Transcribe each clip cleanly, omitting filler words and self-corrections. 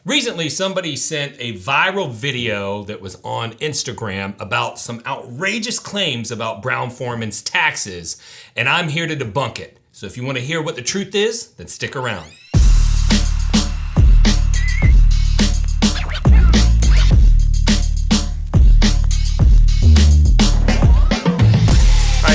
Recently, somebody sent a viral video that was on Instagram about some outrageous claims about Brown-Forman's taxes, and I'm here to debunk it. So if you want to hear what the truth is, then stick around.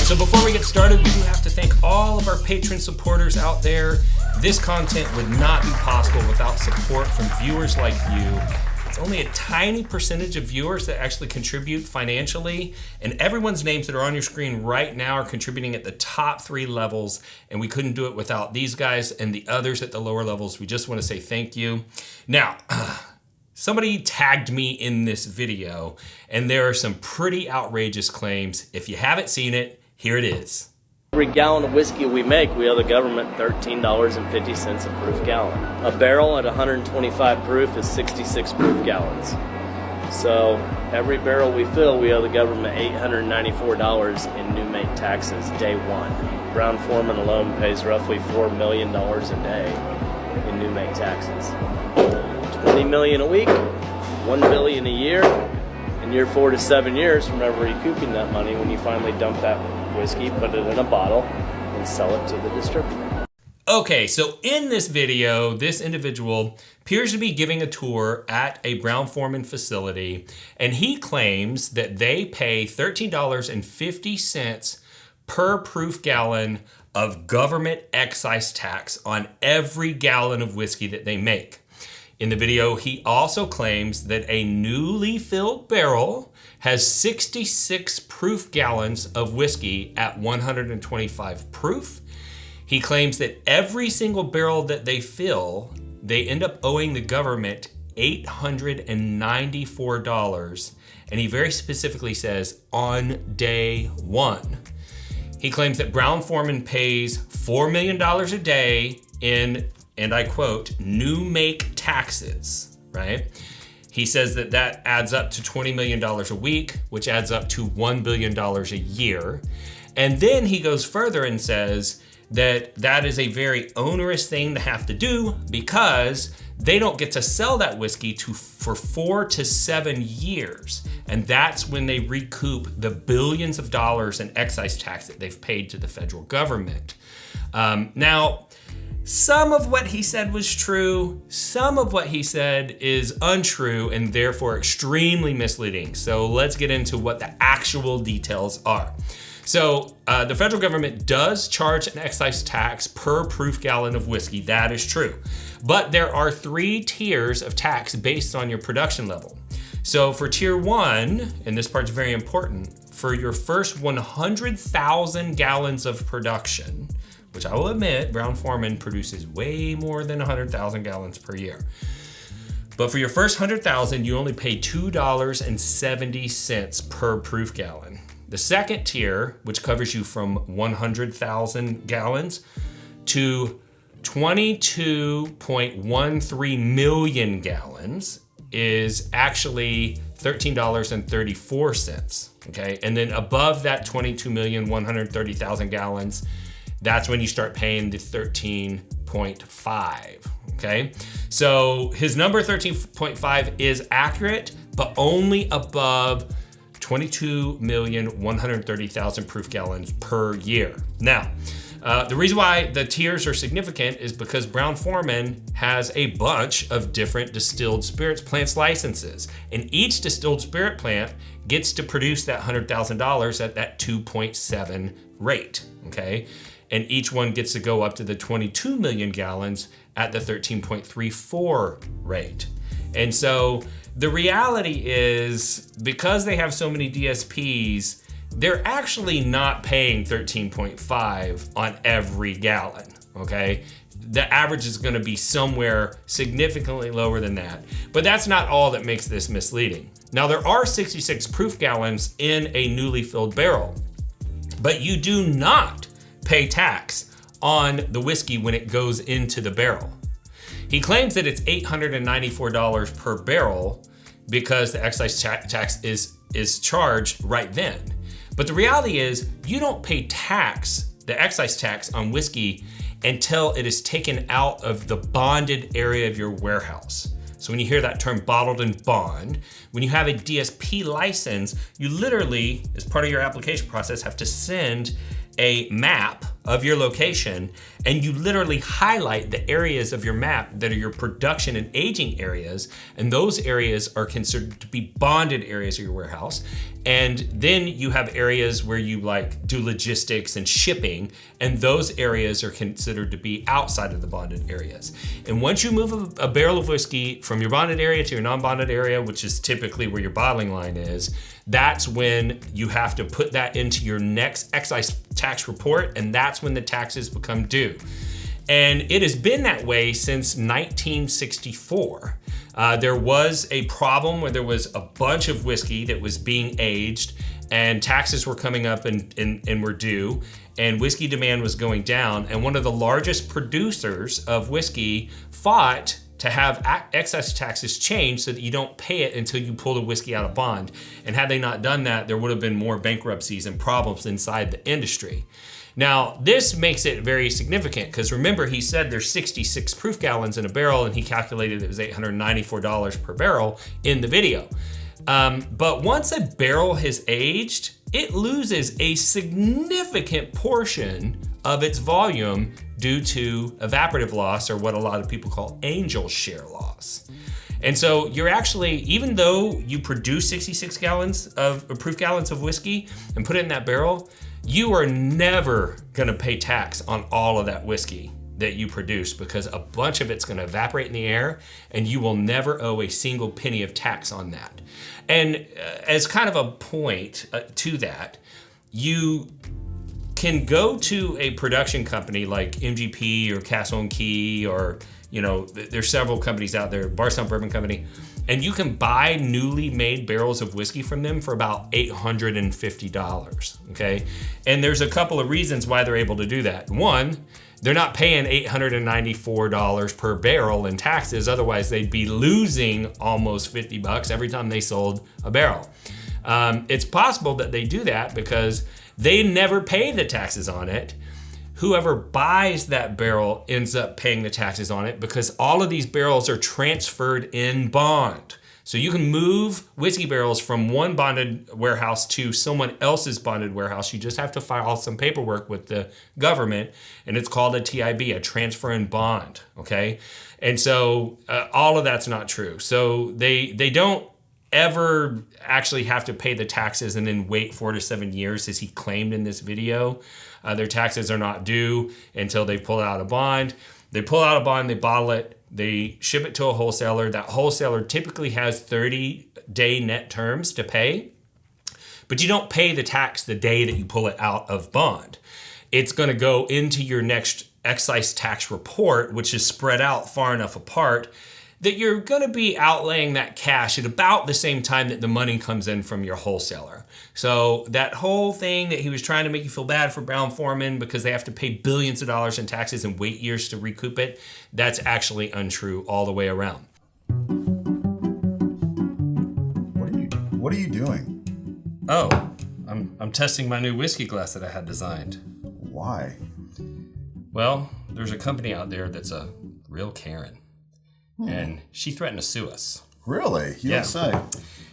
So before we get started, we do have to thank all of our patron supporters out there. This content would not be possible without support from viewers like you. It's only a tiny percentage of viewers that actually contribute financially, and everyone's names that are on your screen right now are contributing at the top 3 levels, and we couldn't do it without these guys and the others at the lower levels. We just want to say thank you. Now, somebody tagged me in this video, and there are some pretty outrageous claims. If you haven't seen it, here it is. Every gallon of whiskey we make, we owe the government $13.50 a proof gallon. A barrel at 125 proof is 66 proof gallons. So every barrel we fill, we owe the government $894 in new make taxes day one. Brown-Forman alone pays roughly $4 million a day in new make taxes. $20 million a week, $1 billion a year. In year 4 to 7 years, remember recouping that money when you finally dump that whiskey, put it in a bottle, and sell it to the distributor. Okay, so in this video, this individual appears to be giving a tour at a Brown-Forman facility, and he claims that they pay $13.50 per proof gallon of government excise tax on every gallon of whiskey that they make. In the video, he also claims that a newly filled barrel has 66 proof gallons of whiskey at 125 proof. He claims that every single barrel that they fill, they end up owing the government $894, and he very specifically says on day one. He claims that Brown-Forman pays $4 million a day in, and I quote, new make taxes, right? He says that that adds up to $20 million a week, which adds up to $1 billion a year. And then he goes further and says that that is a very onerous thing to have to do because they don't get to sell that whiskey for 4 to 7 years. And that's when they recoup the billions of dollars in excise tax that they've paid to the federal government. Now, some of what he said was true, some of what he said is untrue and therefore extremely misleading. So let's get into what the actual details are. So the federal government does charge an excise tax per proof gallon of whiskey, that is true. But there are 3 tiers of tax based on your production level. So for tier 1, and this part's very important, for your first 100,000 gallons of production, which I will admit, Brown-Forman produces way more than 100,000 gallons per year. But for your first 100,000, you only pay $2.70 per proof gallon. The second tier, which covers you from 100,000 gallons to 22.13 million gallons, is actually $13.34, okay? And then above that 22,130,000 gallons, that's when you start paying the 13.5, okay? So his number 13.5 is accurate, but only above 22,130,000 proof gallons per year. Now, the reason why the tiers are significant is because Brown-Forman has a bunch of different distilled spirits plants licenses, and each distilled spirit plant gets to produce that $100,000 at that 2.7 rate, okay? And each one gets to go up to the 22 million gallons at the 13.34 rate. And so the reality is, because they have so many DSPs, they're actually not paying 13.5 on every gallon, okay? The average is gonna be somewhere significantly lower than that. But that's not all that makes this misleading. Now, there are 66 proof gallons in a newly filled barrel, but you do not pay tax on the whiskey when it goes into the barrel. He claims that it's $894 per barrel because the excise tax is charged right then. But the reality is, you don't pay tax, the excise tax on whiskey, until it is taken out of the bonded area of your warehouse. So when you hear that term bottled in bond, when you have a DSP license, you literally, as part of your application process, have to send a map of your location, and you literally highlight the areas of your map that are your production and aging areas, and those areas are considered to be bonded areas of your warehouse. And then you have areas where you like do logistics and shipping, and those areas are considered to be outside of the bonded areas. And once you move a barrel of whiskey from your bonded area to your non-bonded area, which is typically where your bottling line is, that's when you have to put that into your next excise tax report, and that's when the taxes become due. And it has been that way since 1964. There was a problem where there was a bunch of whiskey that was being aged, and taxes were coming up and were due, and whiskey demand was going down. And one of the largest producers of whiskey fought to have excise taxes changed so that you don't pay it until you pull the whiskey out of bond. And had they not done that, there would have been more bankruptcies and problems inside the industry. Now, this makes it very significant because remember, he said there's 66 proof gallons in a barrel, and he calculated it was $894 per barrel in the video. But once a barrel has aged, it loses a significant portion of its volume due to evaporative loss, or what a lot of people call angel share loss. And so you're actually, even though you produce 66 gallons of proof gallons of whiskey and put it in that barrel, you are never gonna pay tax on all of that whiskey that you produce, because a bunch of it's gonna evaporate in the air, and you will never owe a single penny of tax on that. And as kind of a point to that, you can go to a production company like MGP or Castle and Key, or there's several companies out there, Bardstown Bourbon Company, and you can buy newly made barrels of whiskey from them for about $850, okay? And there's a couple of reasons why they're able to do that. One, they're not paying $894 per barrel in taxes, otherwise they'd be losing almost $50 every time they sold a barrel. It's possible that they do that because they never pay the taxes on it. Whoever buys that barrel ends up paying the taxes on it, because all of these barrels are transferred in bond. So you can move whiskey barrels from one bonded warehouse to someone else's bonded warehouse. You just have to file some paperwork with the government, and it's called a TIB, a transfer in bond, okay? And so all of that's not true. So they don't ever actually have to pay the taxes and then wait 4 to 7 years, as he claimed in this video. Their taxes are not due until they pull out a bond. They pull out a bond, they bottle it, they ship it to a wholesaler. That wholesaler typically has 30-day net terms to pay, but you don't pay the tax the day that you pull it out of bond. It's gonna go into your next excise tax report, which is spread out far enough apart that you're gonna be outlaying that cash at about the same time that the money comes in from your wholesaler. So that whole thing that he was trying to make you feel bad for Brown-Forman because they have to pay billions of dollars in taxes and wait years to recoup it, that's actually untrue all the way around. What are you doing? Oh, I'm testing my new whiskey glass that I had designed. Why? Well, there's a company out there that's a real Karen. And she threatened to sue us. Really? You don't say.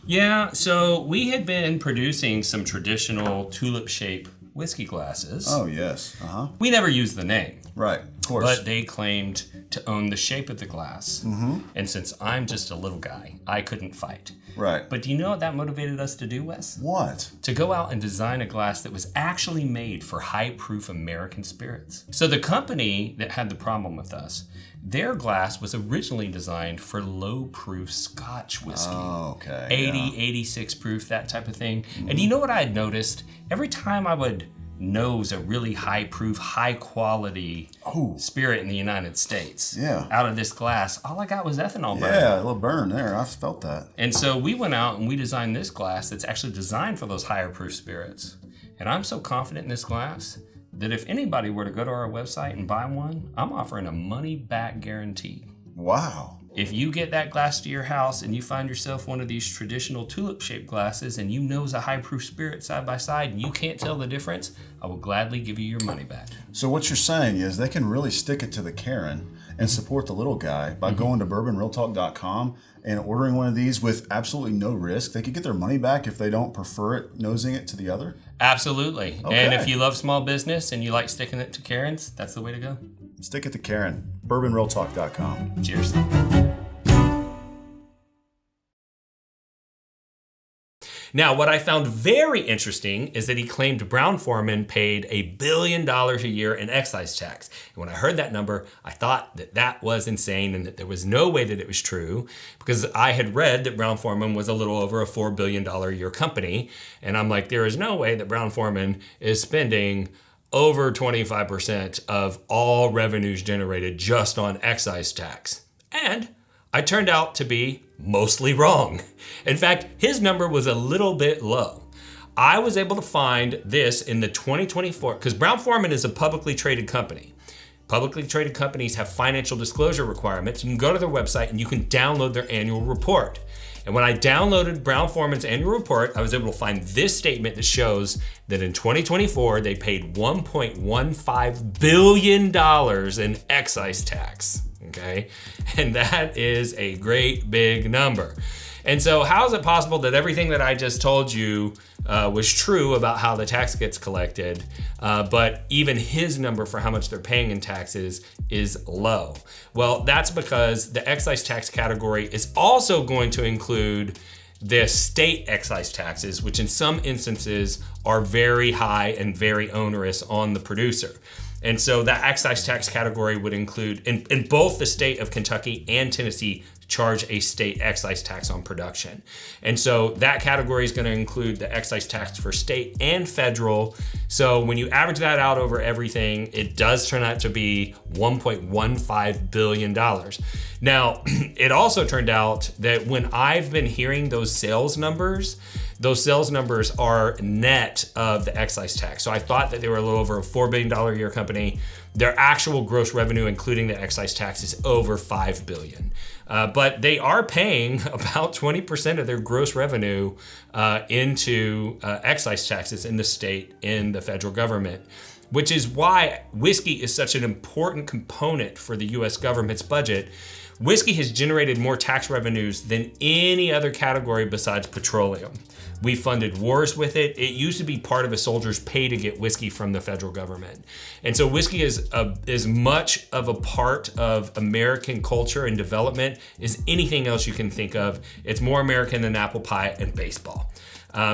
Yeah, so we had been producing some traditional tulip-shaped whiskey glasses. Oh, yes. Uh-huh. We never used the name. Right, of course. But they claimed to own the shape of the glass. Mm-hmm. And since I'm just a little guy, I couldn't fight. Right. But do you know what that motivated us to do, Wes? What? To go out and design a glass that was actually made for high-proof American spirits. So the company that had the problem with us, their glass was originally designed for low-proof Scotch whiskey. Oh, okay. 80, 86 proof, that type of thing. Mm-hmm. And you know what I had noticed? Every time I would nose a really high-proof, high-quality spirit in the United States out of this glass, all I got was ethanol burn. Yeah, a little burn there. I felt that. And so we went out and we designed this glass that's actually designed for those higher-proof spirits. And I'm so confident in this glass that if anybody were to go to our website and buy one, I'm offering a money-back guarantee. Wow. If you get that glass to your house and you find yourself one of these traditional tulip-shaped glasses and you nose a high-proof spirit side by side and you can't tell the difference, I will gladly give you your money back. So what you're saying is they can really stick it to the Karen and support the little guy by going to bourbonrealtalk.com and ordering one of these with absolutely no risk. They could get their money back if they don't prefer it, nosing it to the other. Absolutely. Okay. And if you love small business and you like sticking it to Karen's, that's the way to go. Stick it to Karen. bourbonrealtalk.com. Cheers. Now, what I found very interesting is that he claimed Brown-Forman paid $1 billion a year in excise tax. And when I heard that number, I thought that that was insane and that there was no way that it was true, because I had read that Brown-Forman was a little over a $4 billion a year company. And I'm like, there is no way that Brown-Forman is spending over 25% of all revenues generated just on excise tax. And I turned out to be mostly wrong. In fact, his number was a little bit low. I was able to find this in the 2024, because Brown-Forman is a publicly traded company. Publicly traded companies have financial disclosure requirements. You can go to their website and you can download their annual report. And when I downloaded Brown-Forman's annual report, I was able to find this statement that shows that in 2024, they paid $1.15 billion in excise tax. Okay, and that is a great big number. And so how is it possible that everything that I just told you was true about how the tax gets collected, but even his number for how much they're paying in taxes is low? Well, that's because the excise tax category is also going to include the state excise taxes, which in some instances are very high and very onerous on the producer. And so that excise tax category would include, in both the state of Kentucky and Tennessee, charge a state excise tax on production. And so that category is going to include the excise tax for state and federal. So when you average that out over everything, it does turn out to be $1.15 billion. Now, it also turned out that when I've been hearing those sales numbers are net of the excise tax. So I thought that they were a little over a $4 billion a year company. Their actual gross revenue, including the excise tax, is over $5 billion. But they are paying about 20% of their gross revenue into excise taxes in the state, in the federal government, which is why whiskey is such an important component for the US government's budget. Whiskey has generated more tax revenues than any other category besides petroleum. We funded wars with it. It used to be part of a soldier's pay to get whiskey from the federal government. And so whiskey is as much of a part of American culture and development as anything else you can think of. It's more American than apple pie and baseball.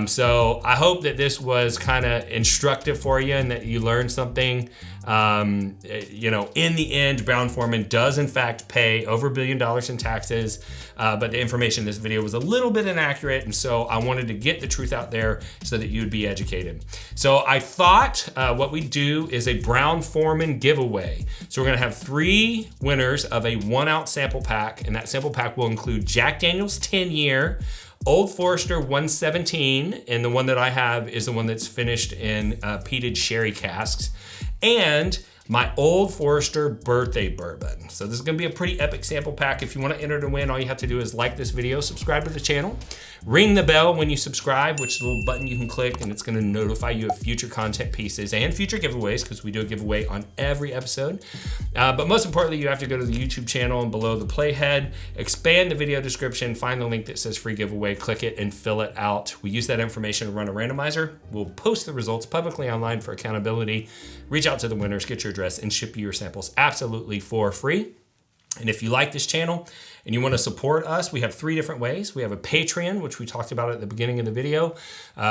So I hope that this was kind of instructive for you and that you learned something. In the end, Brown-Forman does in fact pay over $1 billion in taxes, but the information in this video was a little bit inaccurate, and so I wanted to get the truth out there so that you'd be educated. So I thought what we'd do is a Brown-Forman giveaway. So we're gonna have 3 winners of a 1-ounce sample pack, and that sample pack will include Jack Daniel's 10-year, Old Forester 117, and the one that I have is the one that's finished in peated sherry casks, and my Old Forester birthday bourbon. So this is gonna be a pretty epic sample pack. If you wanna enter to win, all you have to do is like this video, subscribe to the channel, ring the bell when you subscribe, which is a little button you can click, and it's gonna notify you of future content pieces and future giveaways, because we do a giveaway on every episode. But most importantly, you have to go to the YouTube channel and below the playhead, expand the video description, find the link that says free giveaway, click it and fill it out. We use that information to run a randomizer. We'll post the results publicly online for accountability, reach out to the winners, get your address, and ship you your samples absolutely for free. And if you like this channel and you want to support us, we have 3 different ways. We have a Patreon, which we talked about at the beginning of the video.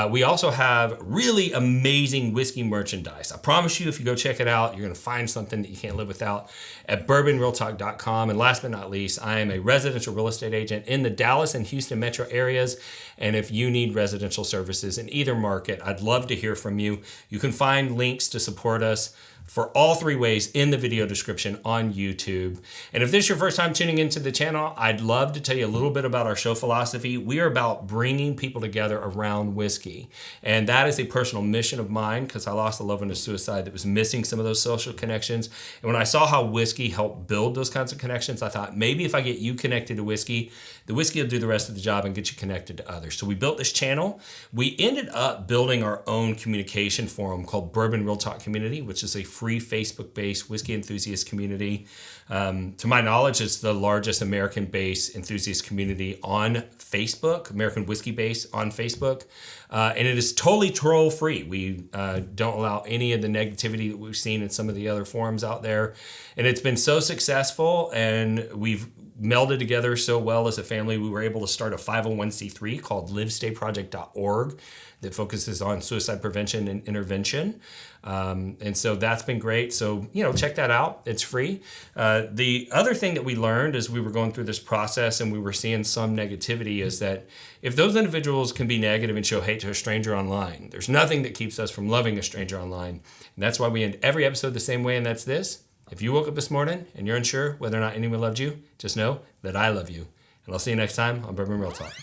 We also have really amazing whiskey merchandise. I promise you, if you go check it out, you're going to find something that you can't live without at bourbonrealtalk.com. And last but not least, I am a residential real estate agent in the Dallas and Houston metro areas. And if you need residential services in either market, I'd love to hear from you. You can find links to support us for all 3 ways in the video description on YouTube. And if this is your first time tuning into the channel, I'd love to tell you a little bit about our show philosophy. We are about bringing people together around whiskey. And that is a personal mission of mine, because I lost a loved one to suicide that was missing some of those social connections. And when I saw how whiskey helped build those kinds of connections, I thought maybe if I get you connected to whiskey, the whiskey will do the rest of the job and get you connected to others. So we built this channel. We ended up building our own communication forum called Bourbon Real Talk Community, which is a free Facebook-based whiskey enthusiast community. To my knowledge, it's the largest American-based enthusiast community on Facebook, American whiskey base on Facebook. And it is totally troll-free. We don't allow any of the negativity that we've seen in some of the other forums out there. And it's been so successful, and we've melded together so well as a family. We were able to start a 501c3 called livestayproject.org that focuses on suicide prevention and intervention. And so that's been great. So, check that out. It's free. The other thing that we learned as we were going through this process and we were seeing some negativity is that if those individuals can be negative and show hate to a stranger online, there's nothing that keeps us from loving a stranger online. And that's why we end every episode the same way, and that's this. If you woke up this morning and you're unsure whether or not anyone loved you, just know that I love you. And I'll see you next time on Bourbon Real Talk.